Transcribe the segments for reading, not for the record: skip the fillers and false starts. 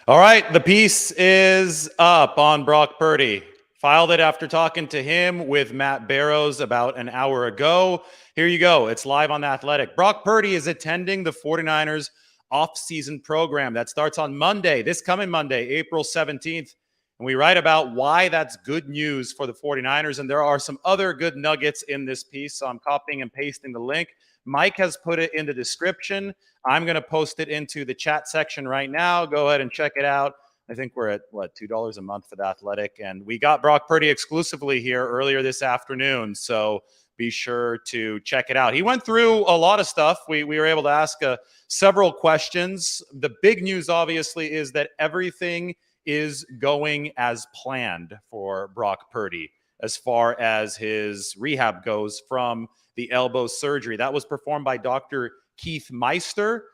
All right, the piece is up on Brock Purdy. Filed it after talking to him with Matt Barrows about an hour ago. Here you go. It's live on The Athletic. Brock Purdy is attending the 49ers off-season program that starts on Monday, this coming Monday, April 17th. And we write about why that's good news for the 49ers. And there are some other good nuggets in this piece. So I'm copying and pasting the link. Mike has put it in the description. I'm going to post it into the chat section right now. Go ahead and check it out. I think we're at, $2 a month for The Athletic. And we got Brock Purdy exclusively here earlier this afternoon. So be sure to check it out. He went through a lot of stuff. We were able to ask several questions. The big news, obviously, is that everything is going as planned for Brock Purdy as far as his rehab goes from the elbow surgery. That was performed by Dr. Keith Meister.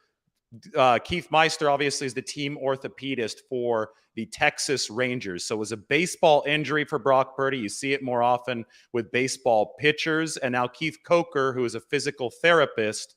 Keith Meister, obviously, is the team orthopedist for the Texas Rangers. So it was a baseball injury for Brock Purdy. You see it more often with baseball pitchers. And now Keith Coker, who is a physical therapist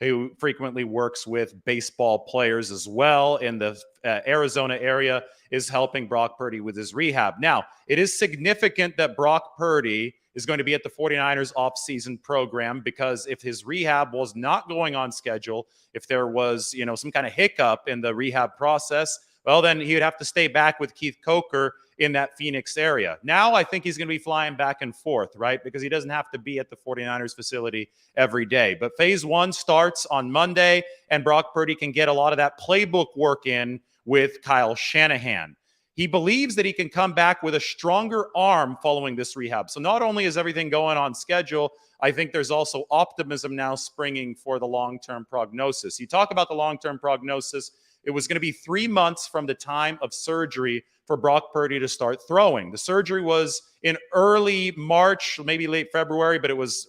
who frequently works with baseball players as well in the Arizona area, is helping Brock Purdy with his rehab. Now, it is significant that Brock Purdy is going to be at the 49ers offseason program, because if his rehab was not going on schedule, if there was, some kind of hiccup in the rehab process, well, then he would have to stay back with Keith Coker in that Phoenix area. Now I think he's going to be flying back and forth, right? Because he doesn't have to be at the 49ers facility every day. But phase one starts on Monday, and Brock Purdy can get a lot of that playbook work in with Kyle Shanahan. He believes that he can come back with a stronger arm following this rehab. So not only is everything going on schedule, I think there's also optimism now springing for the long-term prognosis. You talk about the long-term prognosis. It was going to be 3 months from the time of surgery for Brock Purdy to start throwing. The surgery was in early March, maybe late February, but it was,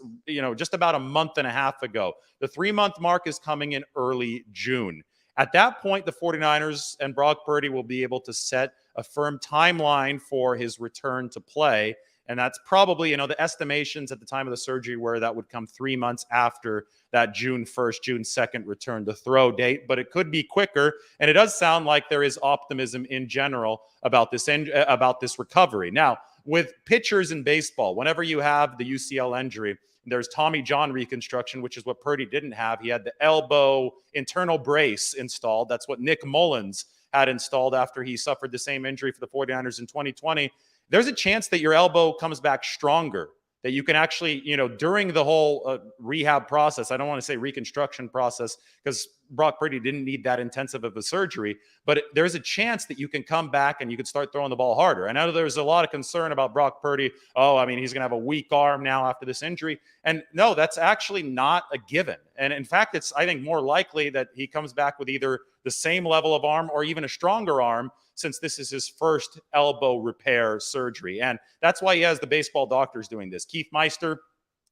just about a month and a half ago. The 3-month mark is coming in early June. At that point, the 49ers and Brock Purdy will be able to set a firm timeline for his return to play. And that's probably, the estimations at the time of the surgery were that would come 3 months after that June 1st, June 2nd return to throw date. But it could be quicker. And it does sound like there is optimism in general about this recovery. Now, with pitchers in baseball, whenever you have the UCL injury, there's Tommy John reconstruction, which is what Purdy didn't have. He had the elbow internal brace installed. That's what Nick Mullins had installed after he suffered the same injury for the 49ers in 2020. There's a chance that your elbow comes back stronger, that you can actually, during the whole rehab process, I don't want to say reconstruction process, because Brock Purdy didn't need that intensive of a surgery, but there's a chance that you can come back and you can start throwing the ball harder. I know there's a lot of concern about Brock Purdy. He's going to have a weak arm now after this injury. And no, that's actually not a given. And in fact, it's, I think, more likely that he comes back with either the same level of arm or even a stronger arm, since this is his first elbow repair surgery. And that's why he has the baseball doctors doing this. Keith Meister,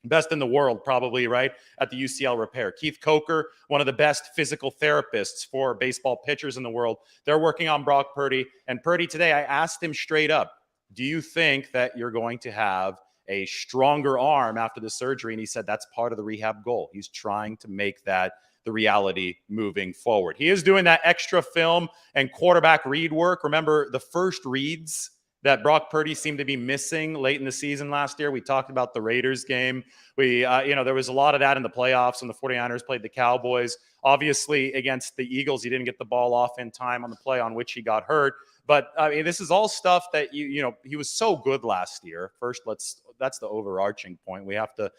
best in the world, probably, right, at the UCL repair. Keith Coker, one of the best physical therapists for baseball pitchers in the world. They're working on Brock Purdy. And Purdy today, I asked him straight up, do you think that you're going to have a stronger arm after the surgery? And he said that's part of the rehab goal. He's trying to make that the reality moving forward. He is doing that extra film and quarterback read work. Remember the first reads that Brock Purdy seemed to be missing late in the season last year? We talked about the Raiders game. There was a lot of that in the playoffs when the 49ers played the Cowboys. Obviously, against the Eagles, he didn't get the ball off in time on the play on which he got hurt. But this is all stuff that he was so good last year. First, that's the overarching point. We have to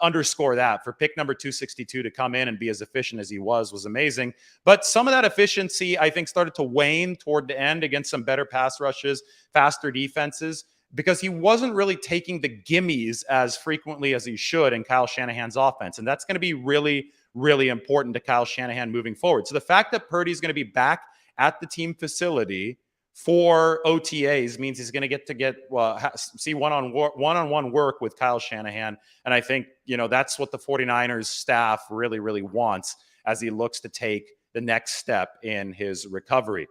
underscore that. For pick number 262 to come in and be as efficient as he was amazing. But some of that efficiency, I think, started to wane toward the end against some better pass rushes, faster defenses, because he wasn't really taking the gimmies as frequently as he should in Kyle Shanahan's offense. And that's going to be really, really important to Kyle Shanahan moving forward. So the fact that Purdy's going to be back at the team facility for OTAs means he's going to see one-on-one work with Kyle Shanahan. And I think, that's what the 49ers staff really, really wants as he looks to take the next step in his recovery.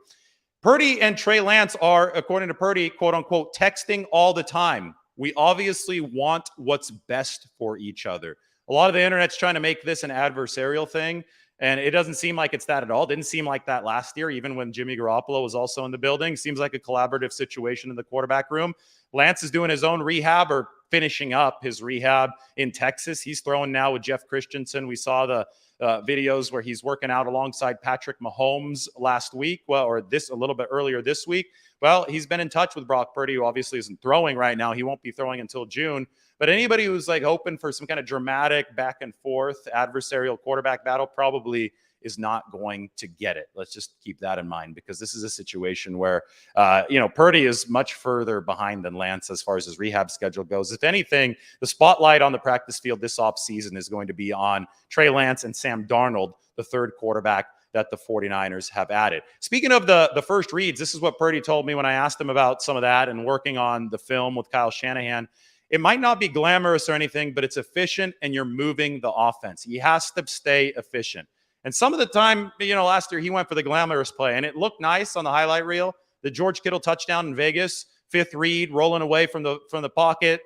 Purdy and Trey Lance are, according to Purdy, quote unquote, texting all the time. We obviously want what's best for each other. A lot of the internet's trying to make this an adversarial thing. And it doesn't seem like it's that at all. Didn't seem like that last year, even when Jimmy Garoppolo was also in the building. Seems like a collaborative situation in the quarterback room. Lance is doing his own rehab or finishing up his rehab in Texas. He's throwing now with Jeff Christensen. We saw the videos where he's working out alongside Patrick Mahomes last week, or a little bit earlier this week. Well, he's been in touch with Brock Purdy, who obviously isn't throwing right now. He won't be throwing until June. But anybody who's like hoping for some kind of dramatic back and forth adversarial quarterback battle probably is not going to get it. Let's just keep that in mind, because this is a situation where, Purdy is much further behind than Lance as far as his rehab schedule goes. If anything, the spotlight on the practice field this offseason is going to be on Trey Lance and Sam Darnold, the third quarterback that the 49ers have added. Speaking of the first reads, this is what Purdy told me when I asked him about some of that and working on the film with Kyle Shanahan. It might not be glamorous or anything, but it's efficient and you're moving the offense. He has to stay efficient. And some of the time, last year he went for the glamorous play and it looked nice on the highlight reel. The George Kittle touchdown in Vegas, fifth read, rolling away from the pocket,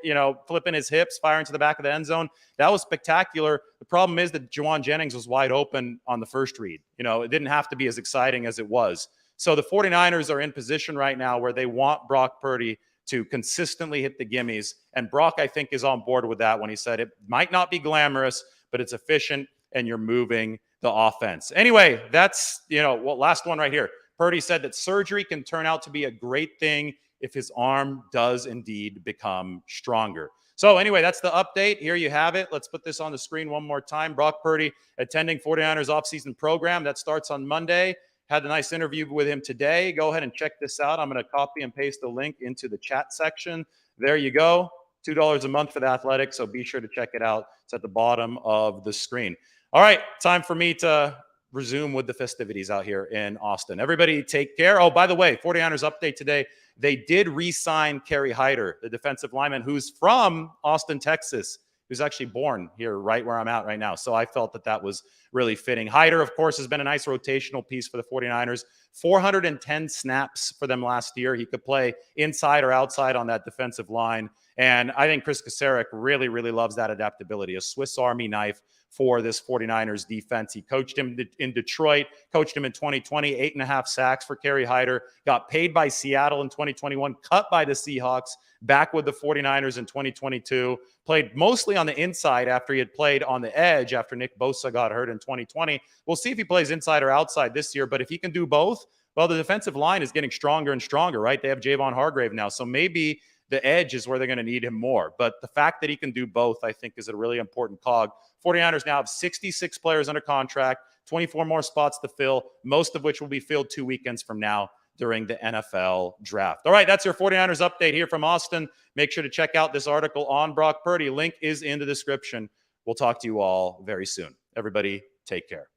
flipping his hips, firing to the back of the end zone. That was spectacular. The problem is that Juwan Jennings was wide open on the first read. It didn't have to be as exciting as it was. So the 49ers are in position right now where they want Brock Purdy to consistently hit the gimmies. And Brock, I think, is on board with that when he said it might not be glamorous, but it's efficient and you're moving the offense. Anyway, that's, last one right here. Purdy said that surgery can turn out to be a great thing if his arm does indeed become stronger. So anyway, that's the update. Here you have it. Let's put this on the screen one more time. Brock Purdy attending 49ers offseason program. That starts on Monday. Had a nice interview with him today. Go ahead and check this out. I'm going to copy and paste the link into the chat section. There you go. $2 a month for The Athletic, so be sure to check it out. It's at the bottom of the screen. All right, time for me to resume with the festivities out here in Austin. Everybody take care. Oh, by the way, 49ers update today. They did re-sign Kerry Hyder, the defensive lineman who's from Austin, Texas, who's actually born here right where I'm at right now. So I felt that was really fitting. Hyder, of course, has been a nice rotational piece for the 49ers. 410 snaps for them last year. He could play inside or outside on that defensive line. And I think Chris Kacerek really, really loves that adaptability, a Swiss Army knife for this 49ers defense. He coached him in Detroit, coached him in 2020, 8.5 sacks for Kerry Hyder, got paid by Seattle in 2021, cut by the Seahawks, back with the 49ers in 2022, played mostly on the inside after he had played on the edge after Nick Bosa got hurt in 2020. We'll see if he plays inside or outside this year, but if he can do both, well, the defensive line is getting stronger and stronger, right? They have Javon Hargrave now, so maybe the edge is where they're going to need him more. But the fact that he can do both, I think, is a really important cog. 49ers now have 66 players under contract, 24 more spots to fill, most of which will be filled 2 weekends from now during the NFL draft. All right, that's your 49ers update here from Austin. Make sure to check out this article on Brock Purdy. Link is in the description. We'll talk to you all very soon. Everybody, take care.